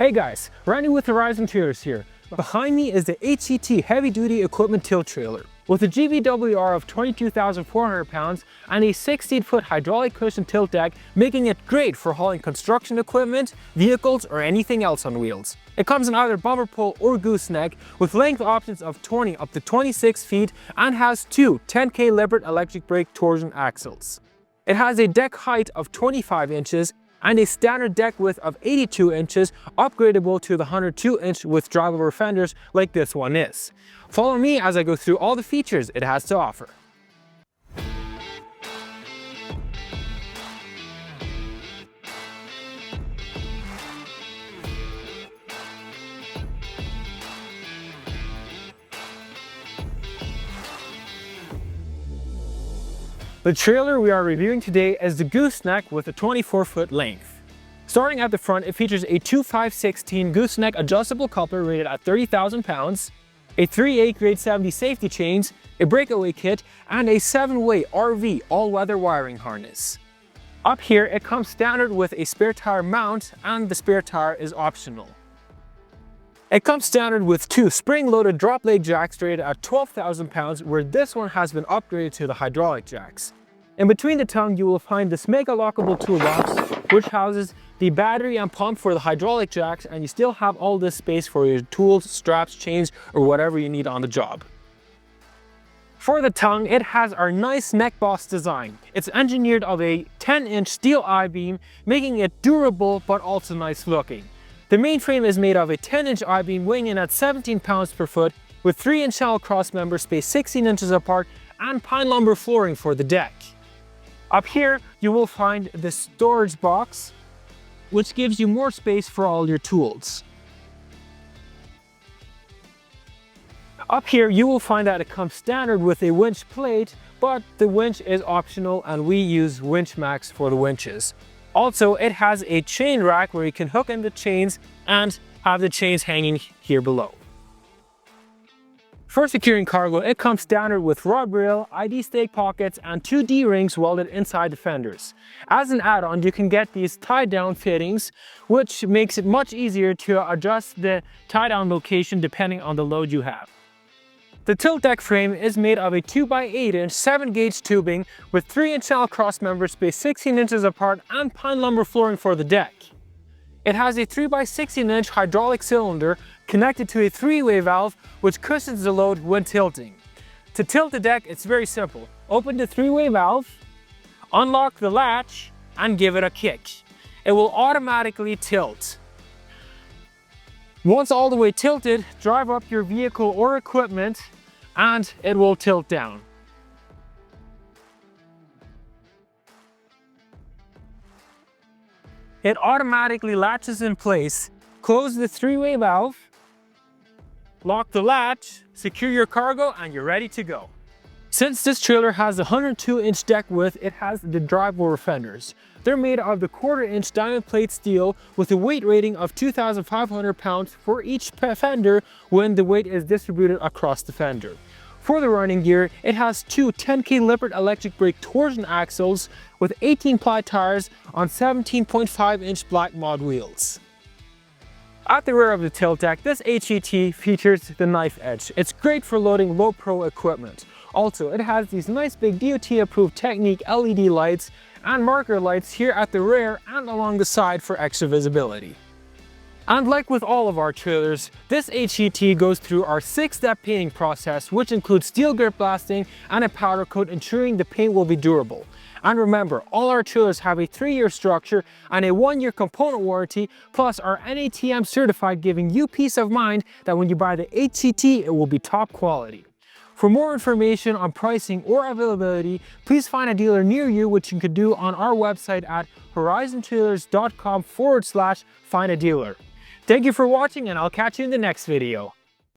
Hey guys, Randy with Horizon Trailers here. Behind me is the HET Heavy Duty Equipment Tilt Trailer. With a GVWR of 22,400 pounds and a 16-foot hydraulic cushion tilt deck, making it great for hauling construction equipment, vehicles, or anything else on wheels. It comes in either bumper pull or gooseneck with length options of 20 up to 26 feet and has two 10K Lippert electric brake torsion axles. It has a deck height of 25 inches and a standard deck width of 82 inches, upgradable to the 102-inch with drivable fenders like this one is. Follow me as I go through all the features it has to offer. The trailer we are reviewing today is the gooseneck with a 24-foot length. Starting at the front, it features a 2.5/16 gooseneck adjustable coupler rated at 30,000 pounds, a 3/8 grade 70 safety chains, a breakaway kit, and a 7-way RV all-weather wiring harness. Up here, it comes standard with a spare tire mount, and the spare tire is optional. It comes standard with two spring-loaded drop leg jacks rated at 12,000 pounds, where this one has been upgraded to the hydraulic jacks. In between the tongue, you will find this mega lockable toolbox, which houses the battery and pump for the hydraulic jacks, and you still have all this space for your tools, straps, chains, or whatever you need on the job. For the tongue, it has our nice neckboss design. It's engineered of a 10-inch steel I-beam, making it durable but also nice looking. The main frame is made of a 10-inch I-beam weighing in at 17 pounds per foot with 3-inch channel cross members spaced 16 inches apart and pine lumber flooring for the deck. Up here, you will find the storage box, which gives you more space for all your tools. Up here, you will find that it comes standard with a winch plate, but the winch is optional and we use Winch Max for the winches. Also, it has a chain rack where you can hook in the chains and have the chains hanging here below. For securing cargo, it comes standard with rod rail, ID stake pockets, and two D-rings welded inside the fenders. As an add-on, you can get these tie-down fittings, which makes it much easier to adjust the tie-down location depending on the load you have. The tilt deck frame is made of a 2x8-inch 7-gauge tubing with 3-inch channel cross members spaced 16 inches apart and pine lumber flooring for the deck. It has a 3x16-inch hydraulic cylinder connected to a 3-way valve which cushions the load when tilting. To tilt the deck, it's very simple. Open the 3-way valve, unlock the latch, and give it a kick. It will automatically tilt. Once all the way tilted, drive up your vehicle or equipment and it will tilt down. It automatically latches in place. Close the 3-way valve, lock the latch, secure your cargo, and you're ready to go. Since this trailer has a 102-inch deck width, it has the drivable fenders. They're made of the 1/4-inch diamond plate steel with a weight rating of 2,500 pounds for each fender when the weight is distributed across the fender. For the running gear, it has two 10K Lippert electric brake torsion axles with 18-ply tires on 17.5-inch black mod wheels. At the rear of the tilt deck, this HET features the knife edge. It's great for loading low pro equipment. Also, it has these nice big DOT-approved Technique LED lights and marker lights here at the rear and along the side for extra visibility. And like with all of our trailers, this HET goes through our 6-step painting process, which includes steel grip blasting and a powder coat, ensuring the paint will be durable. And remember, all our trailers have a 3-year structure and a 1-year component warranty, plus are NATM certified, giving you peace of mind that when you buy the HET, it will be top quality. For more information on pricing or availability, please find a dealer near you, which you can do on our website at horizontrailers.com/find a dealer. Thank you for watching, and I'll catch you in the next video.